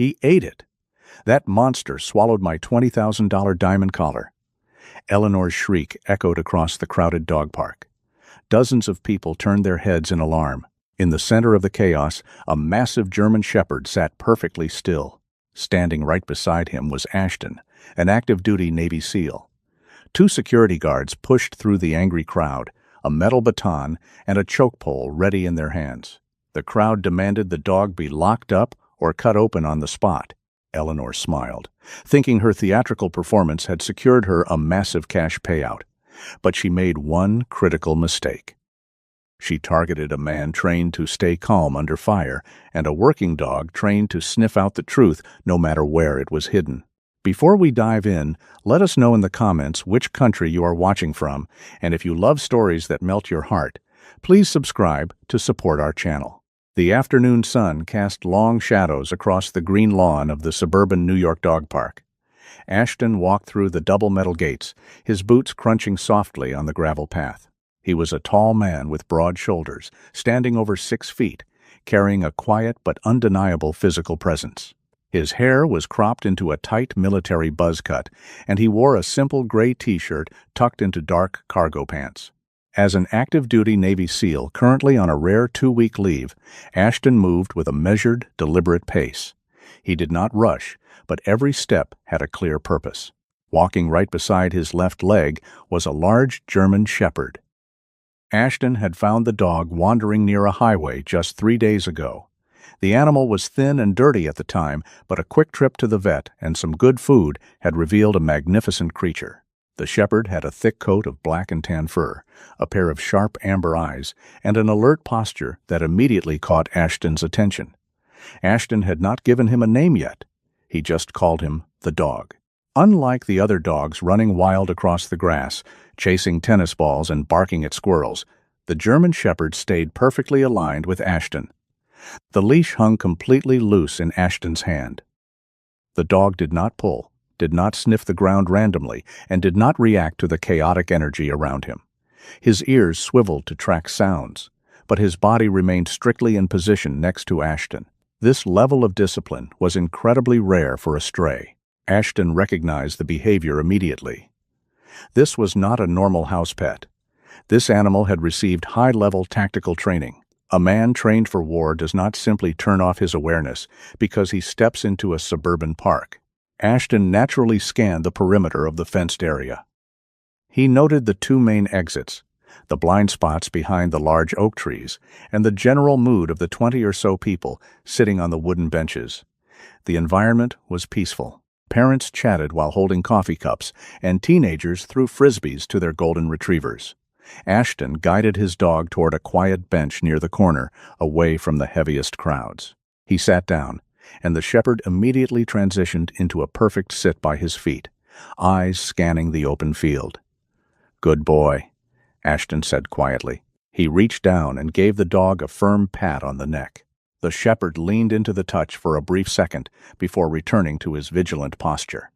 He ate it. That monster swallowed my $20,000 diamond collar. Eleanor's shriek echoed across the crowded dog park. Dozens of people turned their heads in alarm. In the center of the chaos, a massive German shepherd sat perfectly still. Standing right beside him was Ashton, an active-duty Navy SEAL. Two security guards pushed through the angry crowd, a metal baton and a choke pole ready in their hands. The crowd demanded the dog be locked up or cut open on the spot. Eleanor smiled, thinking her theatrical performance had secured her a massive cash payout. But she made one critical mistake. She targeted a man trained to stay calm under fire and a working dog trained to sniff out the truth no matter where it was hidden. Before we dive in, let us know in the comments which country you are watching from, and if you love stories that melt your heart, please subscribe to support our channel. The afternoon sun cast long shadows across the green lawn of the suburban New York dog park. Ashton walked through the double metal gates, his boots crunching softly on the gravel path. He was a tall man with broad shoulders, standing over 6 feet, carrying a quiet but undeniable physical presence. His hair was cropped into a tight military buzz cut, and he wore a simple gray t-shirt tucked into dark cargo pants. As an active-duty Navy SEAL currently on a rare 2-week leave, Ashton moved with a measured, deliberate pace. He did not rush, but every step had a clear purpose. Walking right beside his left leg was a large German shepherd. Ashton had found the dog wandering near a highway just 3 days ago. The animal was thin and dirty at the time, but a quick trip to the vet and some good food had revealed a magnificent creature. The shepherd had a thick coat of black and tan fur, a pair of sharp amber eyes, and an alert posture that immediately caught Ashton's attention. Ashton had not given him a name yet. He just called him the dog. Unlike the other dogs running wild across the grass, chasing tennis balls and barking at squirrels, the German shepherd stayed perfectly aligned with Ashton. The leash hung completely loose in Ashton's hand. The dog did not pull, did not sniff the ground randomly, and did not react to the chaotic energy around him. His ears swiveled to track sounds, but his body remained strictly in position next to Ashton. This level of discipline was incredibly rare for a stray. Ashton recognized the behavior immediately. This was not a normal house pet. This animal had received high-level tactical training. A man trained for war does not simply turn off his awareness because he steps into a suburban park. Ashton naturally scanned the perimeter of the fenced area. He noted the 2 main exits, the blind spots behind the large oak trees, and the general mood of the 20 or so people sitting on the wooden benches. The environment was peaceful. Parents chatted while holding coffee cups, and teenagers threw frisbees to their golden retrievers. Ashton guided his dog toward a quiet bench near the corner, away from the heaviest crowds. He sat down, and the shepherd immediately transitioned into a perfect sit by his feet, eyes scanning the open field. "Good boy," Ashton said quietly. He reached down and gave the dog a firm pat on the neck. The shepherd leaned into the touch for a brief second before returning to his vigilant posture.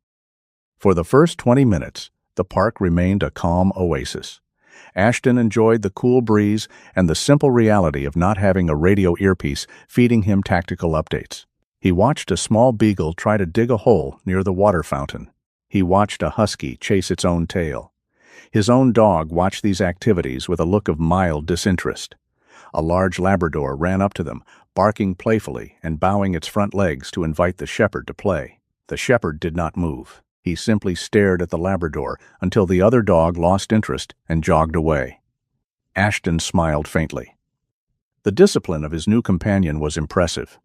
For the first 20 minutes, the park remained a calm oasis. Ashton enjoyed the cool breeze and the simple reality of not having a radio earpiece feeding him tactical updates. He watched a small beagle try to dig a hole near the water fountain. He watched a husky chase its own tail. His own dog watched these activities with a look of mild disinterest. A large Labrador ran up to them, barking playfully and bowing its front legs to invite the shepherd to play. The shepherd did not move. He simply stared at the Labrador until the other dog lost interest and jogged away. Ashton smiled faintly. The discipline of his new companion was impressive.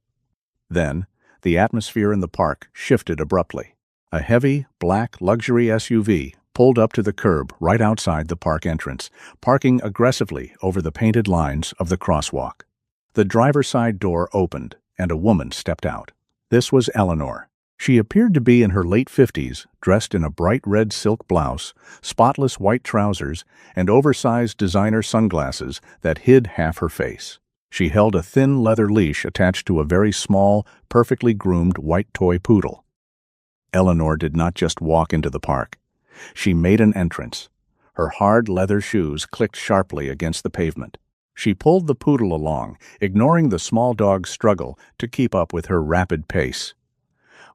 Then, the atmosphere in the park shifted abruptly. A heavy, black luxury SUV pulled up to the curb right outside the park entrance, parking aggressively over the painted lines of the crosswalk. The driver's side door opened, and a woman stepped out. This was Eleanor. She appeared to be in her late 50s, dressed in a bright red silk blouse, spotless white trousers, and oversized designer sunglasses that hid half her face. She held a thin leather leash attached to a very small, perfectly groomed white toy poodle. Eleanor did not just walk into the park. She made an entrance. Her hard leather shoes clicked sharply against the pavement. She pulled the poodle along, ignoring the small dog's struggle to keep up with her rapid pace.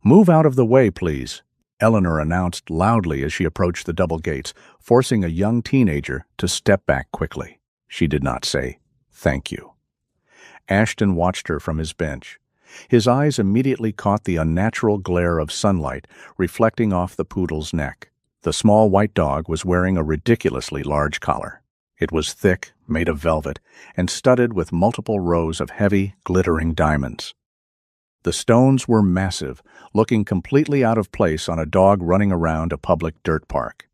"Move out of the way, please," Eleanor announced loudly as she approached the double gates, forcing a young teenager to step back quickly. She did not say, "Thank you." Ashton watched her from his bench. His eyes immediately caught the unnatural glare of sunlight reflecting off the poodle's neck. The small white dog was wearing a ridiculously large collar. It was thick, made of velvet, and studded with multiple rows of heavy, glittering diamonds. The stones were massive, looking completely out of place on a dog running around a public dirt park.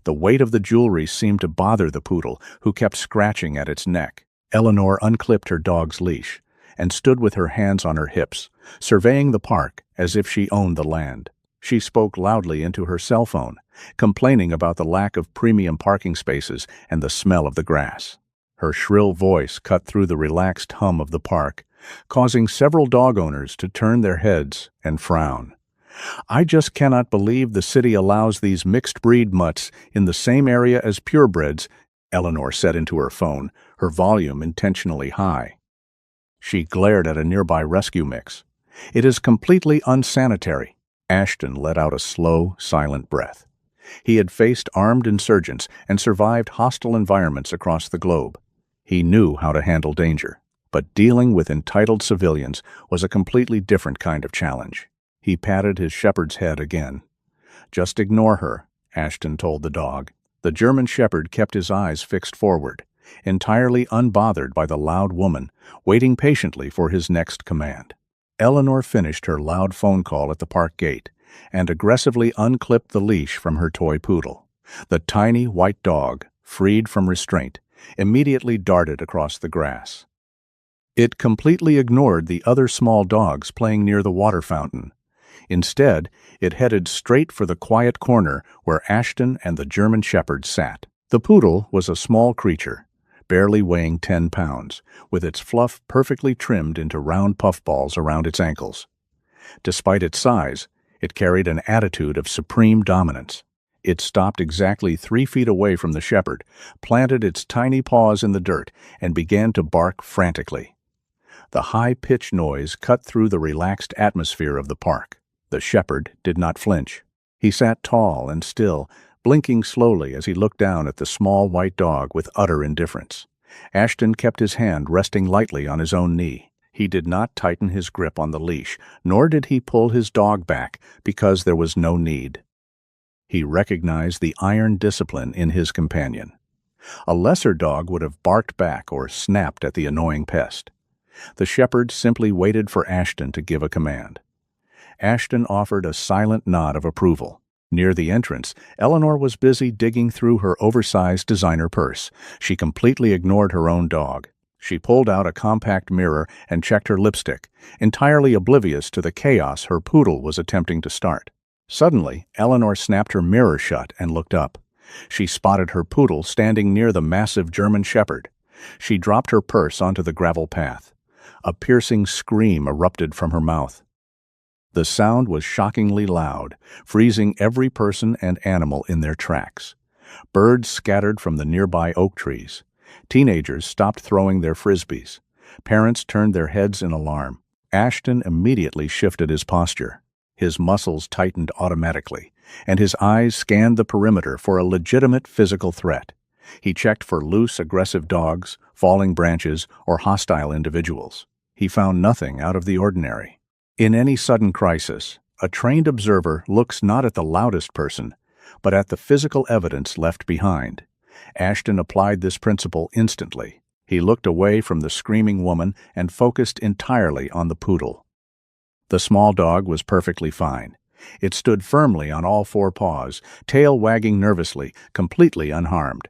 The weight of the jewelry seemed to bother the poodle, who kept scratching at its neck. Eleanor unclipped her dog's leash and stood with her hands on her hips, surveying the park as if she owned the land. She spoke loudly into her cell phone, complaining about the lack of premium parking spaces and the smell of the grass. Her shrill voice cut through the relaxed hum of the park, causing several dog owners to turn their heads and frown. "I just cannot believe the city allows these mixed-breed mutts in the same area as purebreds," Eleanor said into her phone, her volume intentionally high. She glared at a nearby rescue mix. "It is completely unsanitary." Ashton let out a slow, silent breath. He had faced armed insurgents and survived hostile environments across the globe. He knew how to handle danger, but dealing with entitled civilians was a completely different kind of challenge. He patted his shepherd's head again. "Just ignore her," Ashton told the dog. The German shepherd kept his eyes fixed forward, entirely unbothered by the loud woman, waiting patiently for his next command. Eleanor finished her loud phone call at the park gate and aggressively unclipped the leash from her toy poodle. The tiny white dog, freed from restraint, immediately darted across the grass. It completely ignored the other small dogs playing near the water fountain. Instead, it headed straight for the quiet corner where Ashton and the German shepherd sat. The poodle was a small creature, barely weighing 10 pounds, with its fluff perfectly trimmed into round puffballs around its ankles. Despite its size, it carried an attitude of supreme dominance. It stopped exactly 3 feet away from the shepherd, planted its tiny paws in the dirt, and began to bark frantically. The high-pitched noise cut through the relaxed atmosphere of the park. The shepherd did not flinch. He sat tall and still, blinking slowly as he looked down at the small white dog with utter indifference. Ashton kept his hand resting lightly on his own knee. He did not tighten his grip on the leash, nor did he pull his dog back, because there was no need. He recognized the iron discipline in his companion. A lesser dog would have barked back or snapped at the annoying pest. The shepherd simply waited for Ashton to give a command. Ashton offered a silent nod of approval. Near the entrance, Eleanor was busy digging through her oversized designer purse. She completely ignored her own dog. She pulled out a compact mirror and checked her lipstick, entirely oblivious to the chaos her poodle was attempting to start. Suddenly, Eleanor snapped her mirror shut and looked up. She spotted her poodle standing near the massive German shepherd. She dropped her purse onto the gravel path. A piercing scream erupted from her mouth. The sound was shockingly loud, freezing every person and animal in their tracks. Birds scattered from the nearby oak trees. Teenagers stopped throwing their frisbees. Parents turned their heads in alarm. Ashton immediately shifted his posture. His muscles tightened automatically, and his eyes scanned the perimeter for a legitimate physical threat. He checked for loose, aggressive dogs, falling branches, or hostile individuals. He found nothing out of the ordinary. In any sudden crisis, a trained observer looks not at the loudest person, but at the physical evidence left behind. Ashton applied this principle instantly. He looked away from the screaming woman and focused entirely on the poodle. The small dog was perfectly fine. It stood firmly on all 4 paws, tail wagging nervously, completely unharmed.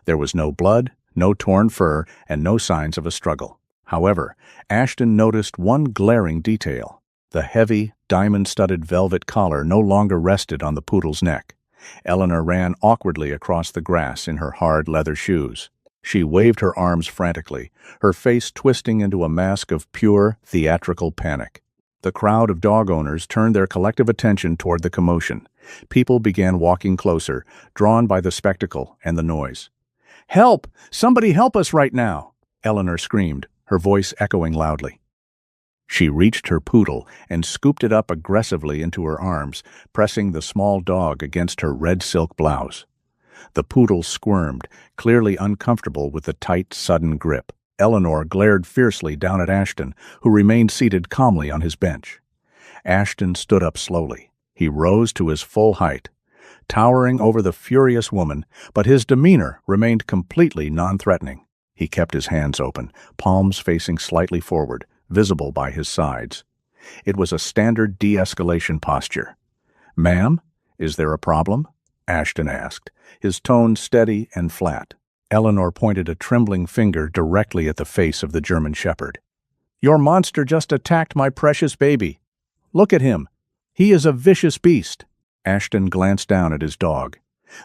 There was no blood, no torn fur, and no signs of a struggle. However, Ashton noticed one glaring detail. The heavy, diamond-studded velvet collar no longer rested on the poodle's neck. Eleanor ran awkwardly across the grass in her hard leather shoes. She waved her arms frantically, her face twisting into a mask of pure, theatrical panic. The crowd of dog owners turned their collective attention toward the commotion. People began walking closer, drawn by the spectacle and the noise. "Help! Somebody help us right now!" Eleanor screamed, her voice echoing loudly. She reached her poodle and scooped it up aggressively into her arms, pressing the small dog against her red silk blouse. The poodle squirmed, clearly uncomfortable with the tight, sudden grip. Eleanor glared fiercely down at Ashton, who remained seated calmly on his bench. Ashton stood up slowly. He rose to his full height, towering over the furious woman, but his demeanor remained completely non-threatening. He kept his hands open, palms facing slightly forward, visible by his sides. It was a standard de-escalation posture. "Ma'am, is there a problem?" Ashton asked, his tone steady and flat. Eleanor pointed a trembling finger directly at the face of the German Shepherd. "Your monster just attacked my precious baby. Look at him. He is a vicious beast." Ashton glanced down at his dog.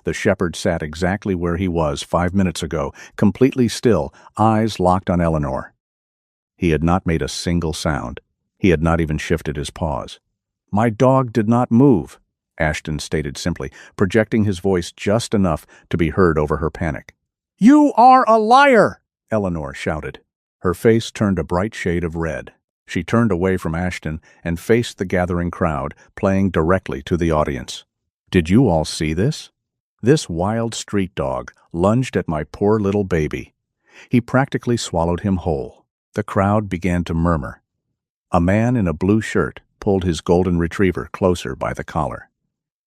The shepherd sat exactly where he was 5 minutes ago, completely still, eyes locked on Eleanor. He had not made a single sound. He had not even shifted his paws. "My dog did not move," Ashton stated simply, projecting his voice just enough to be heard over her panic. "You are a liar!" Eleanor shouted. Her face turned a bright shade of red. She turned away from Ashton and faced the gathering crowd, playing directly to the audience. "Did you all see this? This wild street dog lunged at my poor little baby. He practically swallowed him whole." The crowd began to murmur. A man in a blue shirt pulled his golden retriever closer by the collar.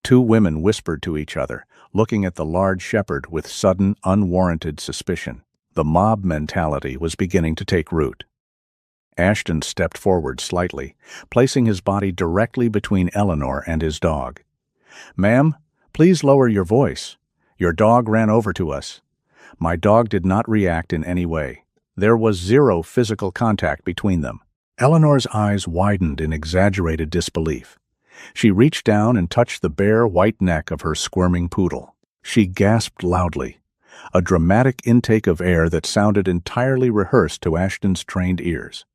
Two women whispered to each other, looking at the large shepherd with sudden, unwarranted suspicion. The mob mentality was beginning to take root. Ashton stepped forward slightly, placing his body directly between Eleanor and his dog. "Ma'am, please lower your voice. Your dog ran over to us. My dog did not react in any way. There was zero physical contact between them." Eleanor's eyes widened in exaggerated disbelief. She reached down and touched the bare white neck of her squirming poodle. She gasped loudly, a dramatic intake of air that sounded entirely rehearsed to Ashton's trained ears.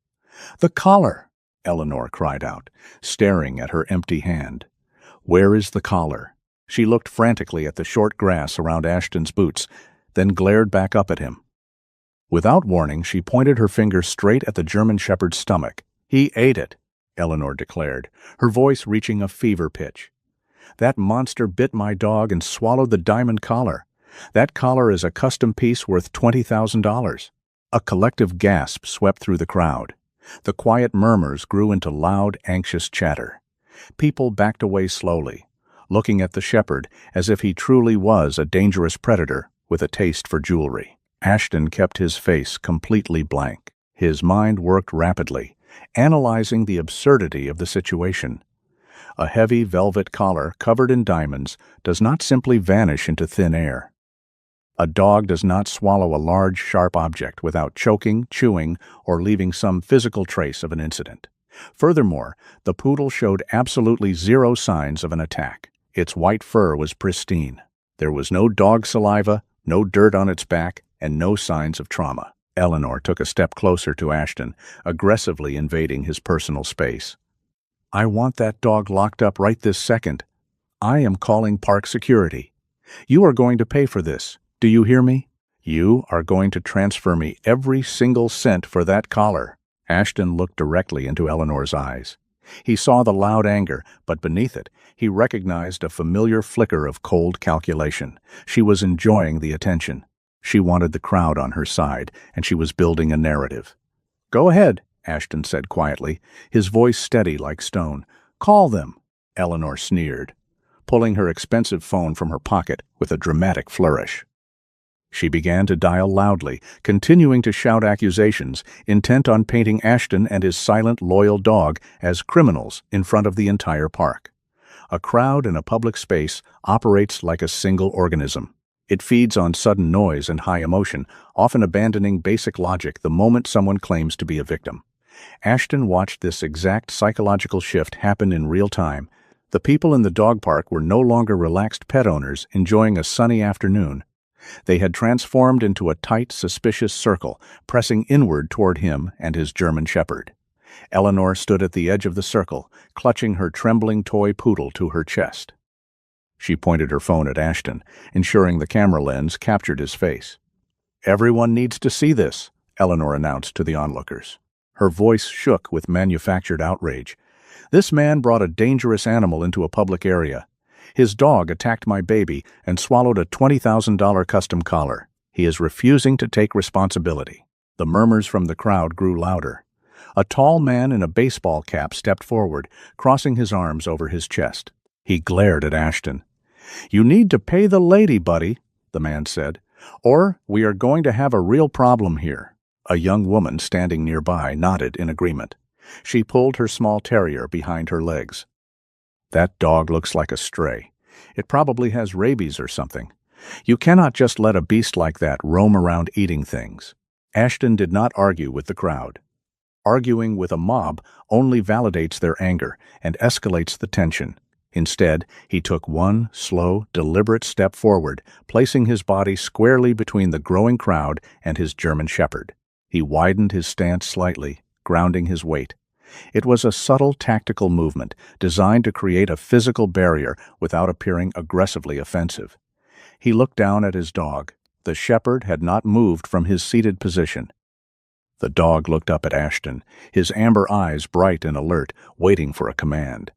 "The collar!" Eleanor cried out, staring at her empty hand. "Where is the collar?" She looked frantically at the short grass around Ashton's boots, then glared back up at him. Without warning, she pointed her finger straight at the German Shepherd's stomach. "He ate it," Eleanor declared, her voice reaching a fever pitch. "That monster bit my dog and swallowed the diamond collar. That collar is a custom piece worth $20,000. A collective gasp swept through the crowd. The quiet murmurs grew into loud, anxious chatter. People backed away slowly, looking at the shepherd as if he truly was a dangerous predator with a taste for jewelry. Ashton kept his face completely blank. His mind worked rapidly, analyzing the absurdity of the situation. A heavy velvet collar covered in diamonds does not simply vanish into thin air. A dog does not swallow a large, sharp object without choking, chewing, or leaving some physical trace of an incident. Furthermore, the poodle showed absolutely zero signs of an attack. Its white fur was pristine. There was no dog saliva, no dirt on its back, and no signs of trauma. Eleanor took a step closer to Ashton, aggressively invading his personal space. "I want that dog locked up right this second. I am calling park security. You are going to pay for this. Do you hear me? You are going to transfer me every single cent for that collar." Ashton looked directly into Eleanor's eyes. He saw the loud anger, but beneath it, he recognized a familiar flicker of cold calculation. She was enjoying the attention. She wanted the crowd on her side, and she was building a narrative. "Go ahead," Ashton said quietly, his voice steady like stone. "Call them." Eleanor sneered, pulling her expensive phone from her pocket with a dramatic flourish. She began to dial loudly, continuing to shout accusations, intent on painting Ashton and his silent, loyal dog as criminals in front of the entire park. A crowd in a public space operates like a single organism. It feeds on sudden noise and high emotion, often abandoning basic logic the moment someone claims to be a victim. Ashton watched this exact psychological shift happen in real time. The people in the dog park were no longer relaxed pet owners enjoying a sunny afternoon. They had transformed into a tight, suspicious circle, pressing inward toward him and his German Shepherd. Eleanor stood at the edge of the circle, clutching her trembling toy poodle to her chest. She pointed her phone at Ashton, ensuring the camera lens captured his face. "Everyone needs to see this," Eleanor announced to the onlookers. Her voice shook with manufactured outrage. "This man brought a dangerous animal into a public area. His dog attacked my baby and swallowed a $20,000 custom collar. He is refusing to take responsibility." The murmurs from the crowd grew louder. A tall man in a baseball cap stepped forward, crossing his arms over his chest. He glared at Ashton. "You need to pay the lady, buddy," the man said, "or we are going to have a real problem here." A young woman standing nearby nodded in agreement. She pulled her small terrier behind her legs. "That dog looks like a stray. It probably has rabies or something. You cannot just let a beast like that roam around eating things." Ashton did not argue with the crowd. Arguing with a mob only validates their anger and escalates the tension. Instead, he took one slow, deliberate step forward, placing his body squarely between the growing crowd and his German Shepherd. He widened his stance slightly, grounding his weight. It was a subtle tactical movement designed to create a physical barrier without appearing aggressively offensive. He looked down at his dog. The shepherd had not moved from his seated position. The dog looked up at Ashton, his amber eyes bright and alert, waiting for a command.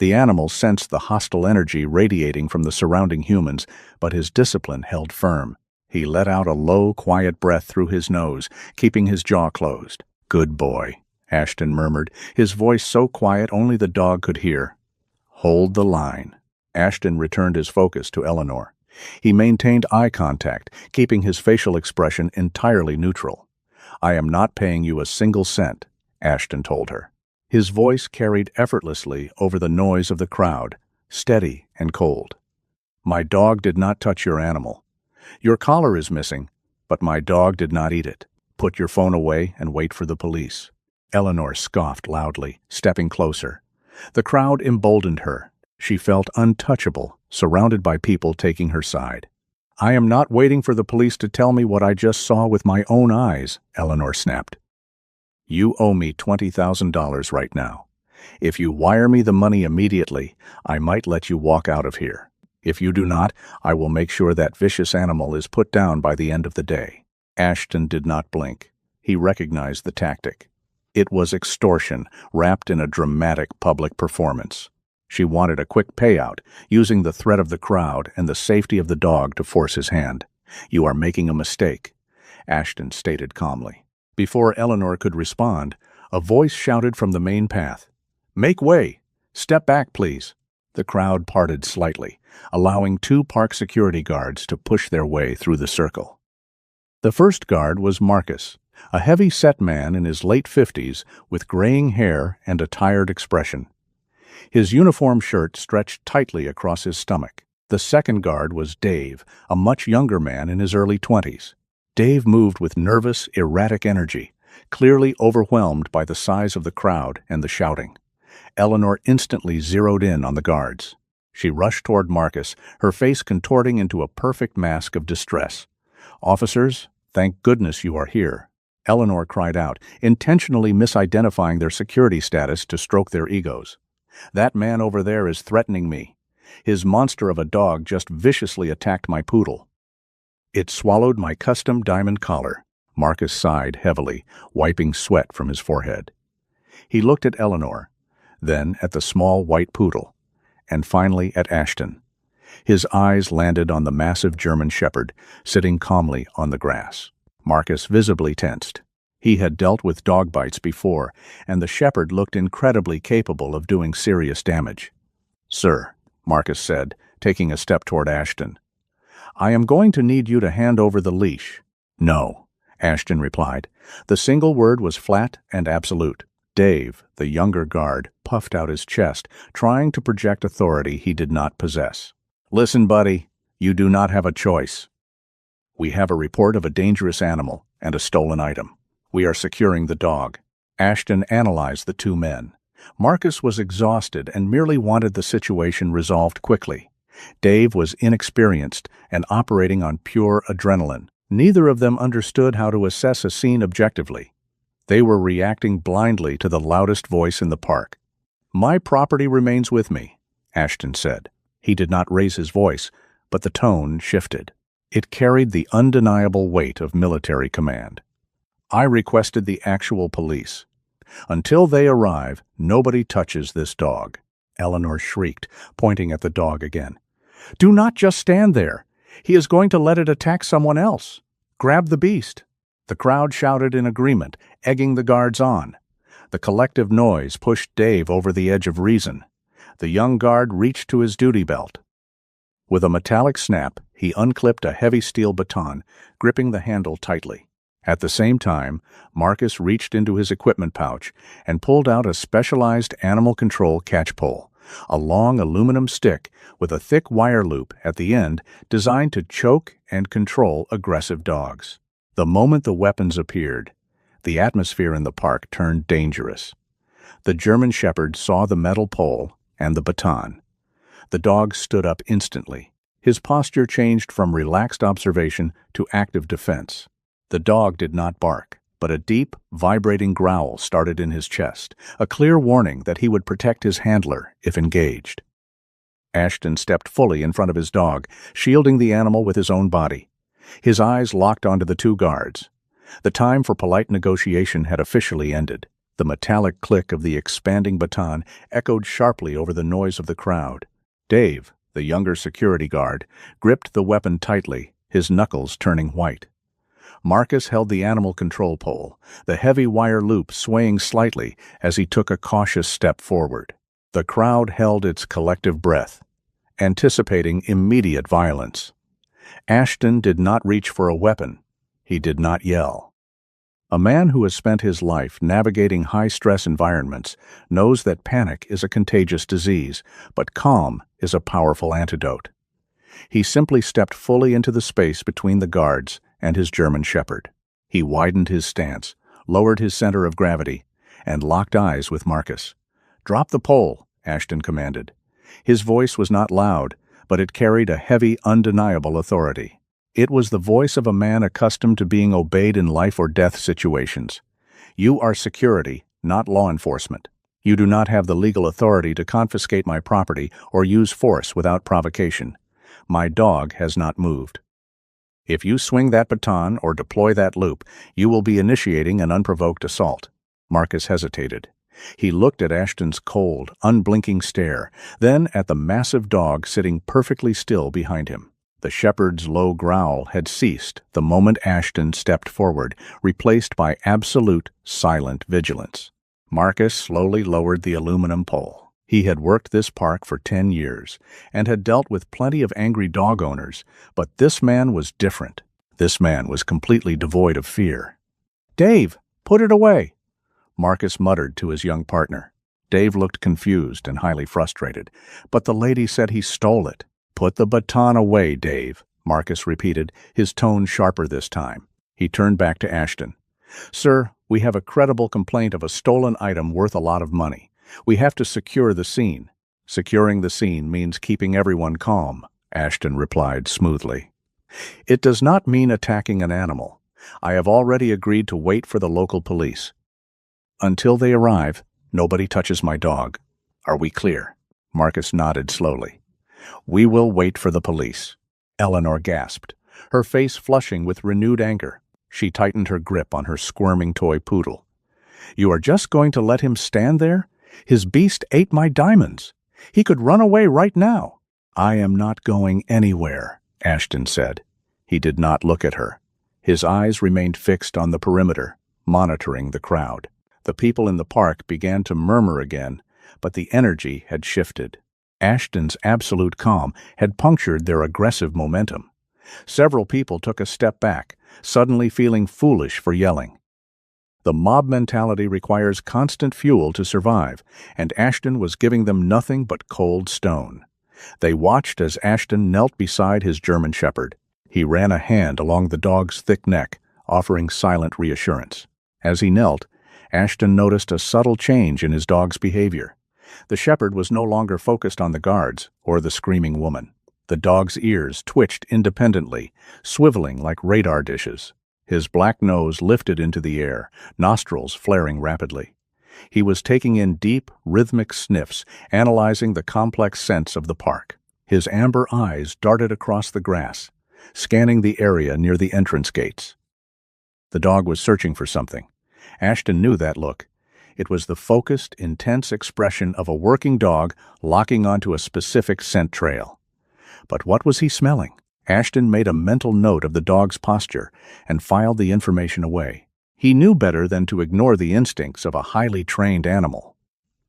The animal sensed the hostile energy radiating from the surrounding humans, but his discipline held firm. He let out a low, quiet breath through his nose, keeping his jaw closed. "Good boy," Ashton murmured, his voice so quiet only the dog could hear. "Hold the line." Ashton returned his focus to Eleanor. He maintained eye contact, keeping his facial expression entirely neutral. "I am not paying you a single cent," Ashton told her. His voice carried effortlessly over the noise of the crowd, steady and cold. "My dog did not touch your animal. Your collar is missing, but my dog did not eat it. Put your phone away and wait for the police." Eleanor scoffed loudly, stepping closer. The crowd emboldened her. She felt untouchable, surrounded by people taking her side. "I am not waiting for the police to tell me what I just saw with my own eyes," Eleanor snapped. "You owe me $20,000 right now. If you wire me the money immediately, I might let you walk out of here. If you do not, I will make sure that vicious animal is put down by the end of the day." Ashton did not blink. He recognized the tactic. It was extortion, wrapped in a dramatic public performance. She wanted a quick payout, using the threat of the crowd and the safety of the dog to force his hand. "You are making a mistake," Ashton stated calmly. Before Eleanor could respond, a voice shouted from the main path, "Make way! Step back, please!" The crowd parted slightly, allowing 2 park security guards to push their way through the circle. The first guard was Marcus, a heavy-set man in his late 50s with graying hair and a tired expression. His uniform shirt stretched tightly across his stomach. The second guard was Dave, a much younger man in his early 20s. Dave moved with nervous, erratic energy, clearly overwhelmed by the size of the crowd and the shouting. Eleanor instantly zeroed in on the guards. She rushed toward Marcus, her face contorting into a perfect mask of distress. "Officers, thank goodness you are here," Eleanor cried out, intentionally misidentifying their security status to stroke their egos. "That man over there is threatening me. His monster of a dog just viciously attacked my poodle. It swallowed my custom diamond collar." Marcus sighed heavily, wiping sweat from his forehead. He looked at Eleanor, then at the small white poodle, and finally at Ashton. His eyes landed on the massive German Shepherd, sitting calmly on the grass. Marcus visibly tensed. He had dealt with dog bites before, and the shepherd looked incredibly capable of doing serious damage. "Sir," Marcus said, taking a step toward Ashton, "I am going to need you to hand over the leash." "No," Ashton replied. The single word was flat and absolute. Dave, the younger guard, puffed out his chest, trying to project authority he did not possess. "Listen, buddy, you do not have a choice. We have a report of a dangerous animal and a stolen item. We are securing the dog." Ashton analyzed the 2 men. Marcus was exhausted and merely wanted the situation resolved quickly. Dave was inexperienced and operating on pure adrenaline. Neither of them understood how to assess a scene objectively. They were reacting blindly to the loudest voice in the park. "My property remains with me," Ashton said. He did not raise his voice, but the tone shifted. It carried the undeniable weight of military command. "I requested the actual police. "Until they arrive, nobody touches this dog." Eleanor shrieked, pointing at the dog again. "Do not just stand there. He is going to let it attack someone else. Grab the beast." The crowd shouted in agreement, egging the guards on. The collective noise pushed Dave over the edge of reason. The young guard reached to his duty belt. With a metallic snap, he unclipped a heavy steel baton, gripping the handle tightly. At the same time, Marcus reached into his equipment pouch and pulled out a specialized animal control catch pole, a long aluminum stick with a thick wire loop at the end designed to choke and control aggressive dogs. The moment the weapons appeared, the atmosphere in the park turned dangerous. The German Shepherd saw the metal pole and the baton. The dog stood up instantly. His posture changed from relaxed observation to active defense. The dog did not bark, but a deep, vibrating growl started in his chest, a clear warning that he would protect his handler if engaged. Ashton stepped fully in front of his dog, shielding the animal with his own body. His eyes locked onto the two guards. The time for polite negotiation had officially ended. The metallic click of the expanding baton echoed sharply over the noise of the crowd. Dave, the younger security guard, gripped the weapon tightly, his knuckles turning white. Marcus held the animal control pole, the heavy wire loop swaying slightly as he took a cautious step forward. The crowd held its collective breath, anticipating immediate violence. Ashton did not reach for a weapon. He did not yell. A man who has spent his life navigating high-stress environments knows that panic is a contagious disease, but calm is a powerful antidote. He simply stepped fully into the space between the guards and his German Shepherd. He widened his stance, lowered his center of gravity, and locked eyes with Marcus. "Drop the pole," Ashton commanded. His voice was not loud, but it carried a heavy, undeniable authority. It was the voice of a man accustomed to being obeyed in life-or-death situations. "You are security, not law enforcement. You do not have the legal authority to confiscate my property or use force without provocation. My dog has not moved. If you swing that baton or deploy that loop, you will be initiating an unprovoked assault." Marcus hesitated. He looked at Ashton's cold, unblinking stare, then at the massive dog sitting perfectly still behind him. The shepherd's low growl had ceased the moment Ashton stepped forward, replaced by absolute, silent vigilance. Marcus slowly lowered the aluminum pole. He had worked this park for 10 years and had dealt with plenty of angry dog owners, but this man was different. This man was completely devoid of fear. "Dave, put it away," Marcus muttered to his young partner. Dave looked confused and highly frustrated, but the lady said he stole it. "Put the baton away, Dave," Marcus repeated, his tone sharper this time. He turned back to Ashton. "Sir, we have a credible complaint of a stolen item worth a lot of money. We have to secure the scene." "Securing the scene means keeping everyone calm," Ashton replied smoothly. "It does not mean attacking an animal. I have already agreed to wait for the local police. Until they arrive, nobody touches my dog. Are we clear?" Marcus nodded slowly. "We will wait for the police." Eleanor gasped, her face flushing with renewed anger. She tightened her grip on her squirming toy poodle. "You are just going to let him stand there? His beast ate my diamonds. He could run away right now." "I am not going anywhere," Ashton said. He did not look at her. His eyes remained fixed on the perimeter, monitoring the crowd. The people in the park began to murmur again, but the energy had shifted. Ashton's absolute calm had punctured their aggressive momentum. Several people took a step back, suddenly feeling foolish for yelling. The mob mentality requires constant fuel to survive, and Ashton was giving them nothing but cold stone. They watched as Ashton knelt beside his German Shepherd. He ran a hand along the dog's thick neck, offering silent reassurance. As he knelt, Ashton noticed a subtle change in his dog's behavior. The shepherd was no longer focused on the guards or the screaming woman. The dog's ears twitched independently, swiveling like radar dishes. His black nose lifted into the air, nostrils flaring rapidly. He was taking in deep, rhythmic sniffs, analyzing the complex scents of the park. His amber eyes darted across the grass, scanning the area near the entrance gates. The dog was searching for something. Ashton knew that look. It was the focused, intense expression of a working dog locking onto a specific scent trail. But what was he smelling? Ashton made a mental note of the dog's posture and filed the information away. He knew better than to ignore the instincts of a highly trained animal.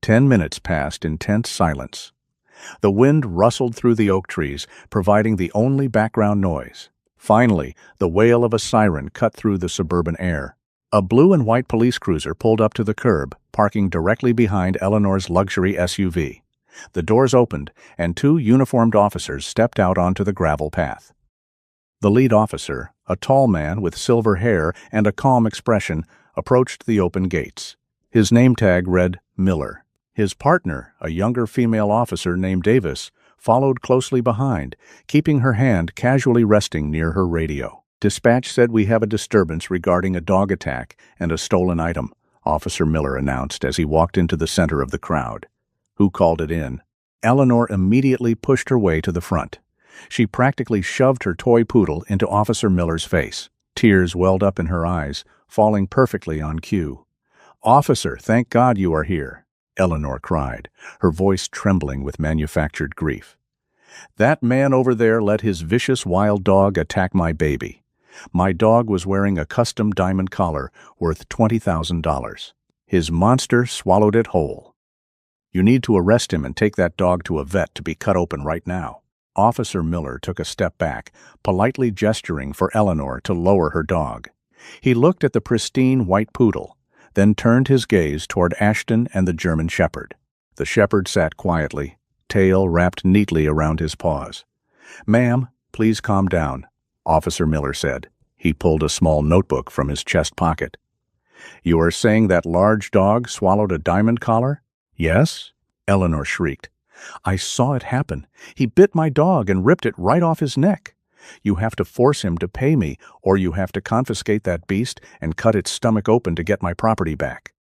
10 minutes passed in tense silence. The wind rustled through the oak trees, providing the only background noise. Finally, the wail of a siren cut through the suburban air. A blue and white police cruiser pulled up to the curb, parking directly behind Eleanor's luxury SUV. The doors opened, and 2 uniformed officers stepped out onto the gravel path. The lead officer, a tall man with silver hair and a calm expression, approached the open gates. His name tag read Miller. His partner, a younger female officer named Davis, followed closely behind, keeping her hand casually resting near her radio. "Dispatch said we have a disturbance regarding a dog attack and a stolen item," Officer Miller announced as he walked into the center of the crowd. "Who called it in?" Eleanor immediately pushed her way to the front. She practically shoved her toy poodle into Officer Miller's face. Tears welled up in her eyes, falling perfectly on cue. "Officer, thank God you are here," Eleanor cried, her voice trembling with manufactured grief. "That man over there let his vicious wild dog attack my baby. My dog was wearing a custom diamond collar worth $20,000. His monster swallowed it whole. You need to arrest him and take that dog to a vet to be cut open right now." Officer Miller took a step back, politely gesturing for Eleanor to lower her dog. He looked at the pristine white poodle, then turned his gaze toward Ashton and the German shepherd. The shepherd sat quietly, tail wrapped neatly around his paws. "Ma'am, please calm down," Officer Miller said. He pulled a small notebook from his chest pocket. "You are saying that large dog swallowed a diamond collar?" "Yes," Eleanor shrieked. "I saw it happen. He bit my dog and ripped it right off his neck. You have to force him to pay me, or you have to confiscate that beast and cut its stomach open to get my property back."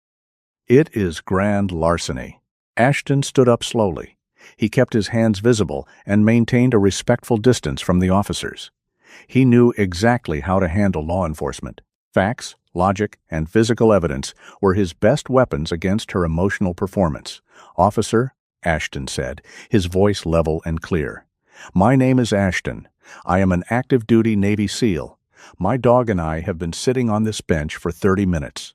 "It is grand larceny." Ashton stood up slowly. He kept his hands visible and maintained a respectful distance from the officers. He knew exactly how to handle law enforcement. Facts, logic, and physical evidence were his best weapons against her emotional performance. "Officer," Ashton said, his voice level and clear, "my name is Ashton. I am an active-duty Navy SEAL. My dog and I have been sitting on this bench for 30 minutes.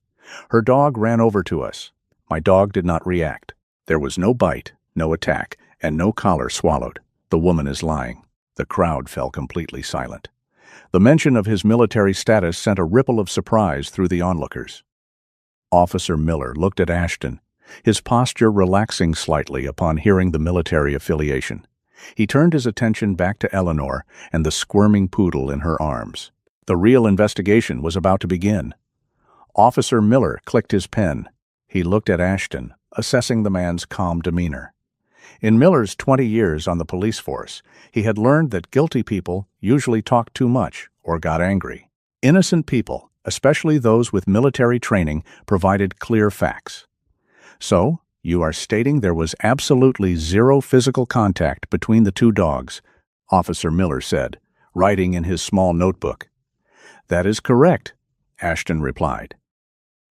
Her dog ran over to us. My dog did not react. There was no bite, no attack, and no collar swallowed. The woman is lying." The crowd fell completely silent. The mention of his military status sent a ripple of surprise through the onlookers. Officer Miller looked at Ashton, his posture relaxing slightly upon hearing the military affiliation. He turned his attention back to Eleanor and the squirming poodle in her arms. The real investigation was about to begin. Officer Miller clicked his pen. He looked at Ashton, assessing the man's calm demeanor. In Miller's 20 years on the police force, he had learned that guilty people usually talked too much or got angry. Innocent people, especially those with military training, provided clear facts. "So, you are stating there was absolutely zero physical contact between the 2 dogs," Officer Miller said, writing in his small notebook. "That is correct," Ashton replied.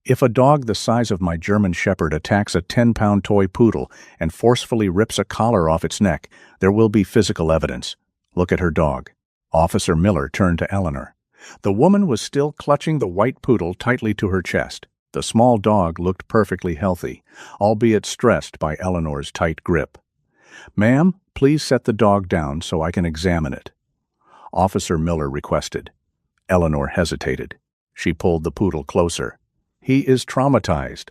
"If a dog the size of my German shepherd attacks a 10-pound toy poodle and forcefully rips a collar off its neck, there will be physical evidence. Look at her dog." Officer Miller turned to Eleanor. The woman was still clutching the white poodle tightly to her chest. The small dog looked perfectly healthy, albeit stressed by Eleanor's tight grip. "Ma'am, please set the dog down so I can examine it," Officer Miller requested. Eleanor hesitated. She pulled the poodle closer. "He is traumatized.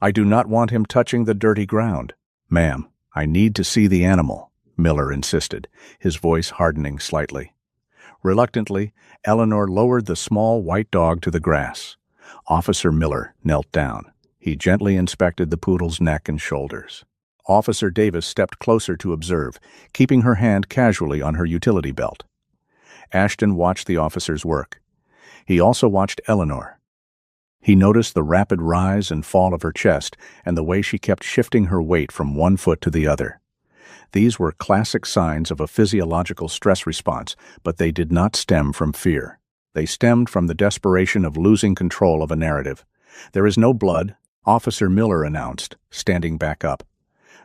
I do not want him touching the dirty ground." "Ma'am, I need to see the animal," Miller insisted, his voice hardening slightly. Reluctantly, Eleanor lowered the small white dog to the grass. Officer Miller knelt down. He gently inspected the poodle's neck and shoulders. Officer Davis stepped closer to observe, keeping her hand casually on her utility belt. Ashton watched the officer's work. He also watched Eleanor. He noticed the rapid rise and fall of her chest and the way she kept shifting her weight from one foot to the other. These were classic signs of a physiological stress response, but they did not stem from fear. They stemmed from the desperation of losing control of a narrative. There is no blood, Officer Miller announced, standing back up.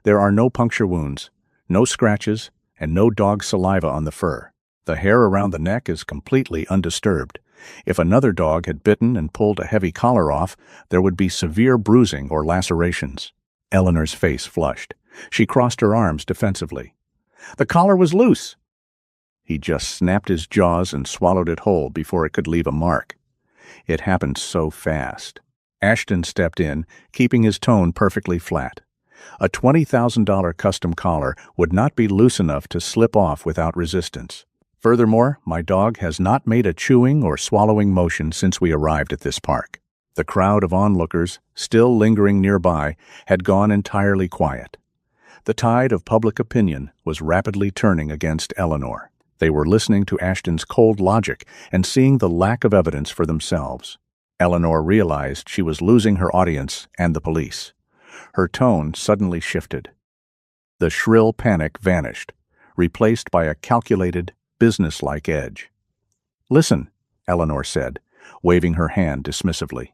There are no puncture wounds, no scratches, and no dog saliva on the fur. The hair around the neck is completely undisturbed. If another dog had bitten and pulled a heavy collar off, there would be severe bruising or lacerations. Eleanor's face flushed. She crossed her arms defensively. The collar was loose. He just snapped his jaws and swallowed it whole before it could leave a mark. It happened so fast. Ashton stepped in, keeping his tone perfectly flat. A $20,000 custom collar would not be loose enough to slip off without resistance. Furthermore, my dog has not made a chewing or swallowing motion since we arrived at this park. The crowd of onlookers, still lingering nearby, had gone entirely quiet. The tide of public opinion was rapidly turning against Eleanor. They were listening to Ashton's cold logic and seeing the lack of evidence for themselves. Eleanor realized she was losing her audience and the police. Her tone suddenly shifted. The shrill panic vanished, replaced by a calculated, businesslike edge. Listen, Eleanor said, waving her hand dismissively.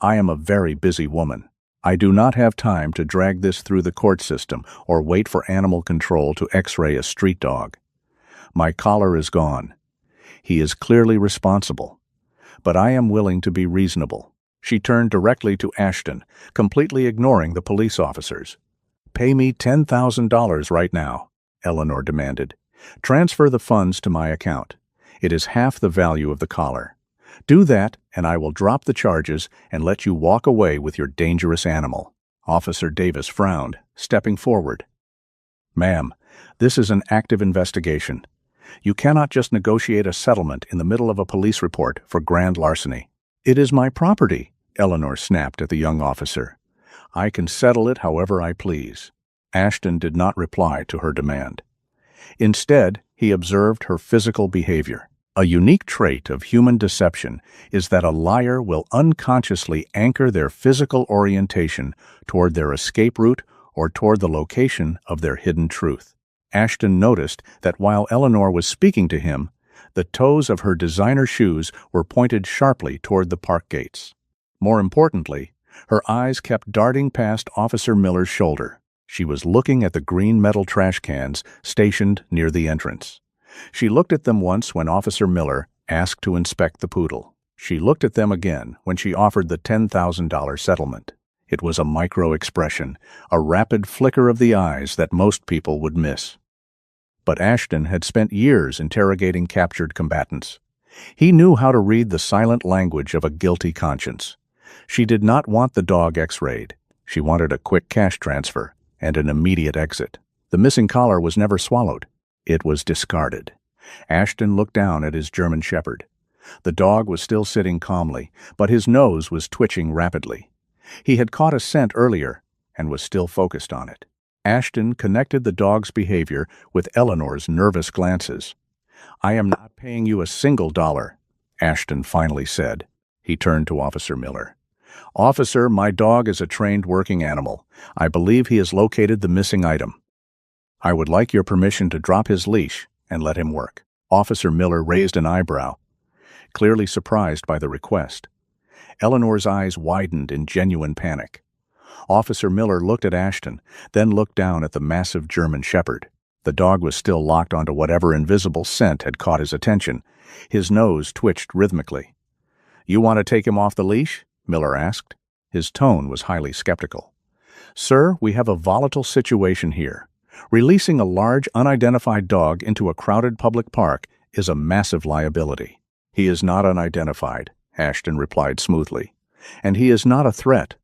I am a very busy woman. I do not have time to drag this through the court system or wait for animal control to x-ray a street dog. My collar is gone. He is clearly responsible. But I am willing to be reasonable. She turned directly to Ashton, completely ignoring the police officers. Pay me $10,000 right now, Eleanor demanded. Transfer the funds to my account. It is half the value of the collar. Do that, and I will drop the charges and let you walk away with your dangerous animal. Officer Davis frowned, stepping forward. Ma'am, this is an active investigation. You cannot just negotiate a settlement in the middle of a police report for grand larceny. It is my property, Eleanor snapped at the young officer. I can settle it however I please. Ashton did not reply to her demand. Instead, he observed her physical behavior. A unique trait of human deception is that a liar will unconsciously anchor their physical orientation toward their escape route or toward the location of their hidden truth. Ashton noticed that while Eleanor was speaking to him, the toes of her designer shoes were pointed sharply toward the park gates. More importantly, her eyes kept darting past Officer Miller's shoulder. She was looking at the green metal trash cans stationed near the entrance. She looked at them once when Officer Miller asked to inspect the poodle. She looked at them again when she offered the $10,000 settlement. It was a micro-expression, a rapid flicker of the eyes that most people would miss. But Ashton had spent years interrogating captured combatants. He knew how to read the silent language of a guilty conscience. She did not want the dog x-rayed. She wanted a quick cash transfer and an immediate exit. The missing collar was never swallowed. It was discarded. Ashton looked down at his German shepherd. The dog was still sitting calmly, but his nose was twitching rapidly. He had caught a scent earlier and was still focused on it. Ashton connected the dog's behavior with Eleanor's nervous glances. I am not paying you a single dollar, Ashton finally said. He turned to Officer Miller. Officer, my dog is a trained working animal. I believe he has located the missing item. I would like your permission to drop his leash and let him work. Officer Miller raised an eyebrow, clearly surprised by the request. Eleanor's eyes widened in genuine panic. Officer Miller looked at Ashton, then looked down at the massive German shepherd. The dog was still locked onto whatever invisible scent had caught his attention. His nose twitched rhythmically. You want to take him off the leash? Miller asked. His tone was highly skeptical. Sir, we have a volatile situation here. Releasing a large, unidentified dog into a crowded public park is a massive liability. He is not unidentified, Ashton replied smoothly. And he is not a threat.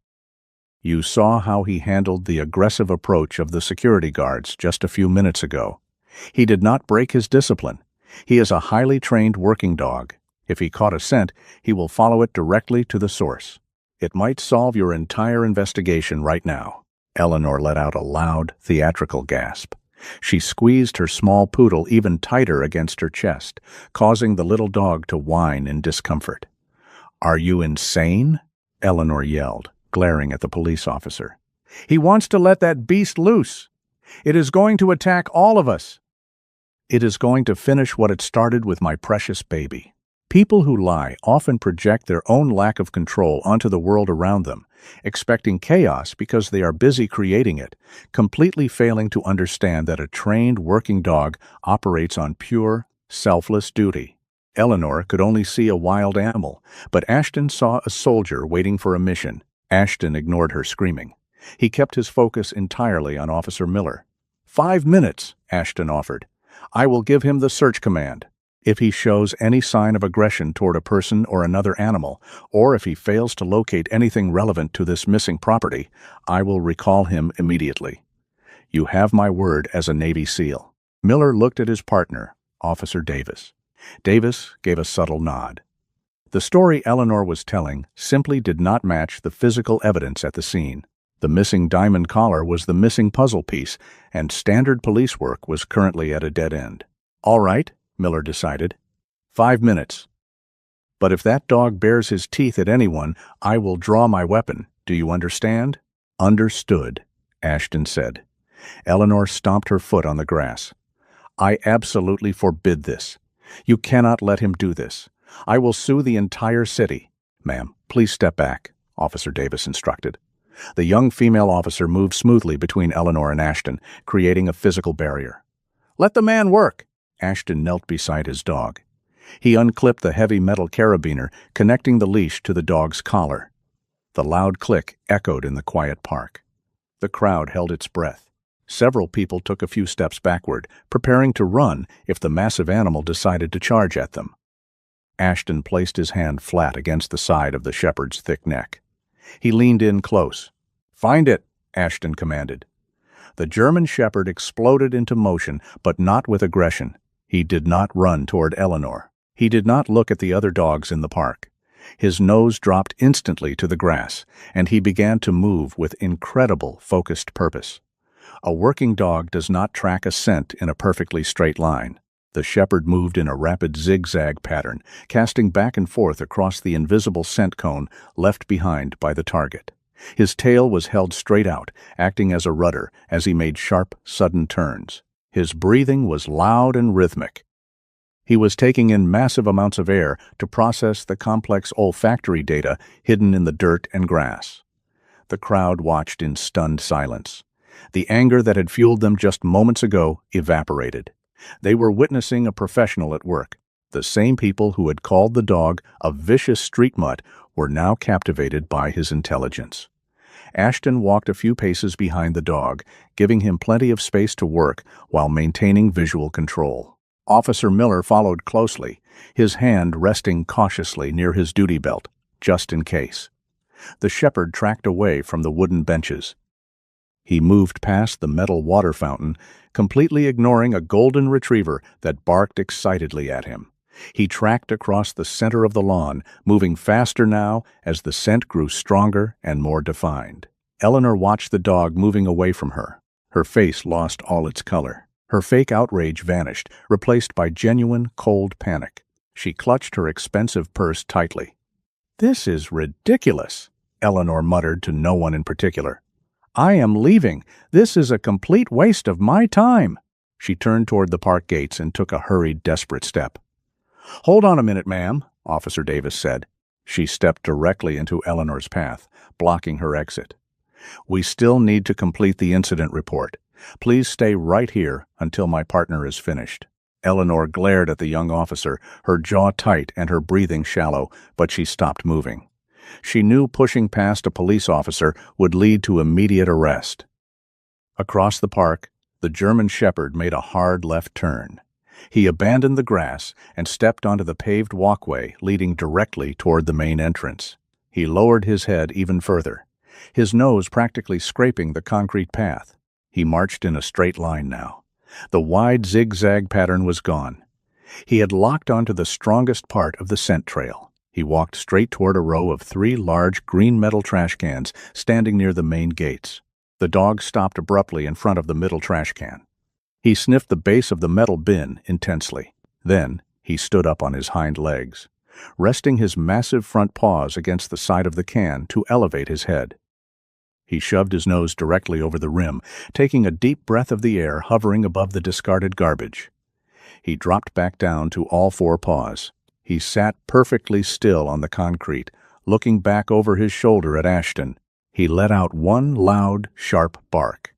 You saw how he handled the aggressive approach of the security guards just a few minutes ago. He did not break his discipline. He is a highly trained working dog. If he caught a scent, he will follow it directly to the source. It might solve your entire investigation right now. Eleanor let out a loud, theatrical gasp. She squeezed her small poodle even tighter against her chest, causing the little dog to whine in discomfort. Are you insane? Eleanor yelled, glaring at the police officer. He wants to let that beast loose. It is going to attack all of us. It is going to finish what it started with my precious baby. People who lie often project their own lack of control onto the world around them expecting chaos because they are busy creating it, completely failing to understand that a trained working dog operates on pure, selfless duty. Eleanor could only see a wild animal, but Ashton saw a soldier waiting for a mission. Ashton ignored her screaming. He kept his focus entirely on Officer Miller. 5 minutes, Ashton offered. I will give him the search command. If he shows any sign of aggression toward a person or another animal, or if he fails to locate anything relevant to this missing property, I will recall him immediately. You have my word as a Navy SEAL. Miller looked at his partner, Officer Davis. Davis gave a subtle nod. The story Eleanor was telling simply did not match the physical evidence at the scene. The missing diamond collar was the missing puzzle piece, and standard police work was currently at a dead end. All right, Miller decided. 5 minutes. But if that dog bares his teeth at anyone, I will draw my weapon. Do you understand? Understood, Ashton said. Eleanor stomped her foot on the grass. I absolutely forbid this. You cannot let him do this. I will sue the entire city. Ma'am, please step back, Officer Davis instructed. The young female officer moved smoothly between Eleanor and Ashton, creating a physical barrier. Let the man work. Ashton knelt beside his dog. He unclipped the heavy metal carabiner, connecting the leash to the dog's collar. The loud click echoed in the quiet park. The crowd held its breath. Several people took a few steps backward, preparing to run if the massive animal decided to charge at them. Ashton placed his hand flat against the side of the shepherd's thick neck. He leaned in close. Find it, Ashton commanded. The German shepherd exploded into motion, but not with aggression. He did not run toward Eleanor. He did not look at the other dogs in the park. His nose dropped instantly to the grass, and he began to move with incredible focused purpose. A working dog does not track a scent in a perfectly straight line. The shepherd moved in a rapid zigzag pattern, casting back and forth across the invisible scent cone left behind by the target. His tail was held straight out, acting as a rudder as he made sharp, sudden turns. His breathing was loud and rhythmic. He was taking in massive amounts of air to process the complex olfactory data hidden in the dirt and grass. The crowd watched in stunned silence. The anger that had fueled them just moments ago evaporated. They were witnessing a professional at work. The same people who had called the dog a vicious street mutt were now captivated by his intelligence. Ashton walked a few paces behind the dog, giving him plenty of space to work while maintaining visual control. Officer Miller followed closely, his hand resting cautiously near his duty belt, just in case. The shepherd tracked away from the wooden benches. He moved past the metal water fountain, completely ignoring a golden retriever that barked excitedly at him. He tracked across the center of the lawn, moving faster now as the scent grew stronger and more defined. Eleanor watched the dog moving away from her. Her face lost all its color. Her fake outrage vanished, replaced by genuine, cold panic. She clutched her expensive purse tightly. "This is ridiculous," Eleanor muttered to no one in particular. "I am leaving. This is a complete waste of my time." She turned toward the park gates and took a hurried, desperate step. "Hold on a minute, ma'am," Officer Davis said. She stepped directly into Eleanor's path, blocking her exit. "We still need to complete the incident report. Please stay right here until my partner is finished." Eleanor glared at the young officer, her jaw tight and her breathing shallow, but she stopped moving. She knew pushing past a police officer would lead to immediate arrest. Across the park, the German shepherd made a hard left turn. He abandoned the grass and stepped onto the paved walkway leading directly toward the main entrance. He lowered his head even further, his nose practically scraping the concrete path. He marched in a straight line now. The wide zigzag pattern was gone. He had locked onto the strongest part of the scent trail. He walked straight toward a row of 3 large green metal trash cans standing near the main gates. The dog stopped abruptly in front of the middle trash can. He sniffed the base of the metal bin intensely. Then he stood up on his hind legs, resting his massive front paws against the side of the can to elevate his head. He shoved his nose directly over the rim, taking a deep breath of the air hovering above the discarded garbage. He dropped back down to all 4 paws. He sat perfectly still on the concrete, looking back over his shoulder at Ashton. He let out one loud, sharp bark.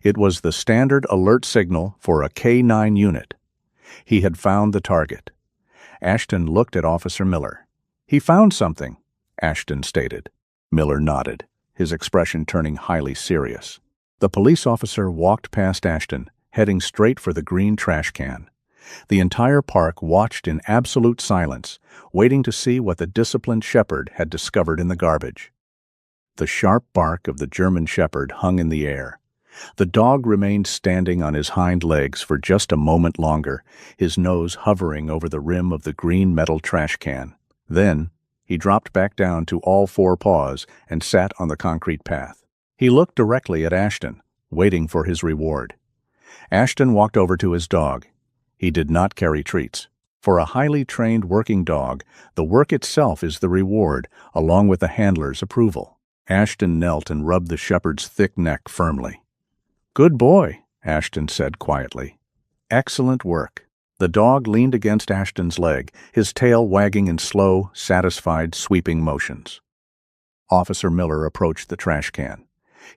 It was the standard alert signal for a K-9 unit. He had found the target. Ashton looked at Officer Miller. "He found something," Ashton stated. Miller nodded, his expression turning highly serious. The police officer walked past Ashton, heading straight for the green trash can. The entire park watched in absolute silence, waiting to see what the disciplined shepherd had discovered in the garbage. The sharp bark of the German shepherd hung in the air. The dog remained standing on his hind legs for just a moment longer, his nose hovering over the rim of the green metal trash can. Then, he dropped back down to all four paws and sat on the concrete path. He looked directly at Ashton, waiting for his reward. Ashton walked over to his dog. He did not carry treats. For a highly trained working dog, the work itself is the reward, along with the handler's approval. Ashton knelt and rubbed the shepherd's thick neck firmly. "Good boy," Ashton said quietly. "Excellent work." The dog leaned against Ashton's leg, his tail wagging in slow, satisfied, sweeping motions. Officer Miller approached the trash can.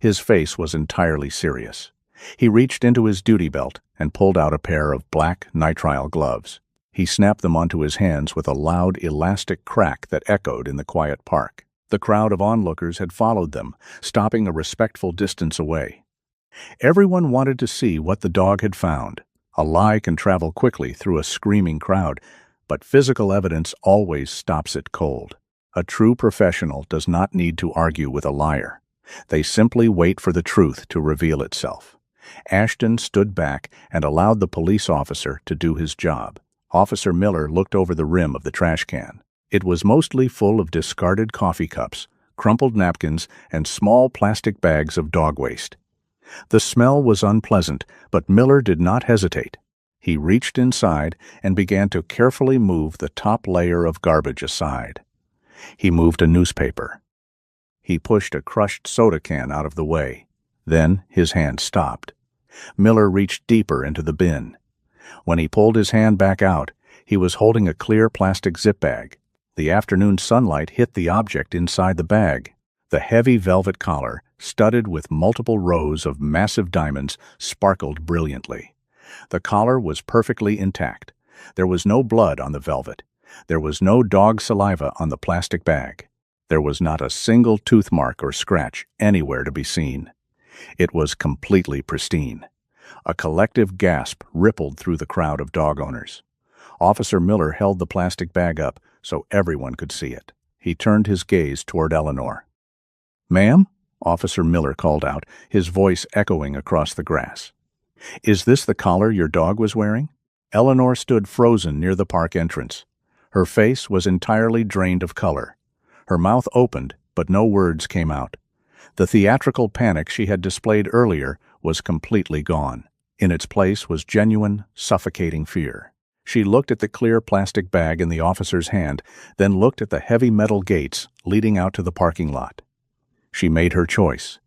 His face was entirely serious. He reached into his duty belt and pulled out a pair of black nitrile gloves. He snapped them onto his hands with a loud, elastic crack that echoed in the quiet park. The crowd of onlookers had followed them, stopping a respectful distance away. Everyone wanted to see what the dog had found. A lie can travel quickly through a screaming crowd, but physical evidence always stops it cold. A true professional does not need to argue with a liar. They simply wait for the truth to reveal itself. Ashton stood back and allowed the police officer to do his job. Officer Miller looked over the rim of the trash can. It was mostly full of discarded coffee cups, crumpled napkins, and small plastic bags of dog waste. The smell was unpleasant, but Miller did not hesitate. He reached inside and began to carefully move the top layer of garbage aside. He moved a newspaper. He pushed a crushed soda can out of the way. Then his hand stopped. Miller reached deeper into the bin. When he pulled his hand back out, he was holding a clear plastic zip bag. The afternoon sunlight hit the object inside the bag. The heavy velvet collar, studded with multiple rows of massive diamonds, sparkled brilliantly. The collar was perfectly intact. There was no blood on the velvet. There was no dog saliva on the plastic bag. There was not a single tooth mark or scratch anywhere to be seen. It was completely pristine. A collective gasp rippled through the crowd of dog owners. Officer Miller held the plastic bag up so everyone could see it. He turned his gaze toward Eleanor. "Ma'am?" Officer Miller called out, his voice echoing across the grass. "Is this the collar your dog was wearing?" Eleanor stood frozen near the park entrance. Her face was entirely drained of color. Her mouth opened, but no words came out. The theatrical panic she had displayed earlier was completely gone. In its place was genuine, suffocating fear. She looked at the clear plastic bag in the officer's hand, then looked at the heavy metal gates leading out to the parking lot. She made her choice.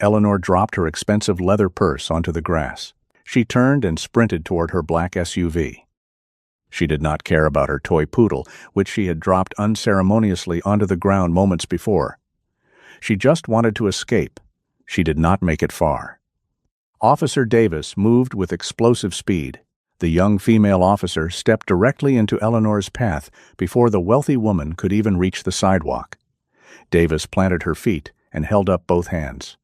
Eleanor dropped her expensive leather purse onto the grass. She turned and sprinted toward her black SUV. She did not care about her toy poodle, which she had dropped unceremoniously onto the ground moments before. She just wanted to escape. She did not make it far. Officer Davis moved with explosive speed. The young female officer stepped directly into Eleanor's path before the wealthy woman could even reach the sidewalk. Davis planted her feet and held up both hands.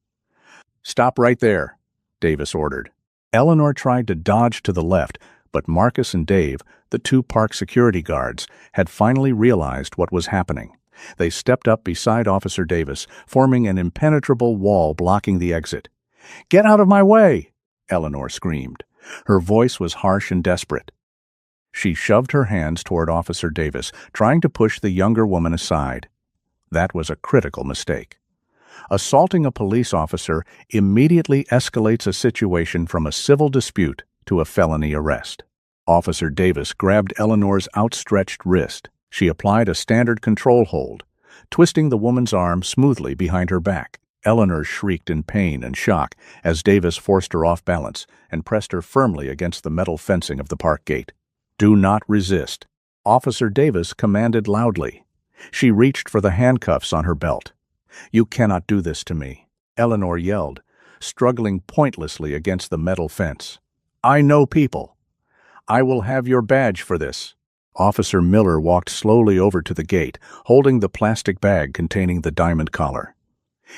"Stop right there," Davis ordered. Eleanor tried to dodge to the left, but Marcus and Dave, the two park security guards, had finally realized what was happening. They stepped up beside Officer Davis, forming an impenetrable wall blocking the exit. "Get out of my way!" Eleanor screamed. Her voice was harsh and desperate. She shoved her hands toward Officer Davis, trying to push the younger woman aside. That was a critical mistake. Assaulting a police officer immediately escalates a situation from a civil dispute to a felony arrest. Officer Davis grabbed Eleanor's outstretched wrist. She applied a standard control hold, twisting the woman's arm smoothly behind her back. Eleanor shrieked in pain and shock as Davis forced her off balance and pressed her firmly against the metal fencing of the park gate. "Do not resist," Officer Davis commanded loudly. She reached for the handcuffs on her belt. "You cannot do this to me," Eleanor yelled, struggling pointlessly against the metal fence. "I know people. I will have your badge for this." Officer Miller walked slowly over to the gate, holding the plastic bag containing the diamond collar.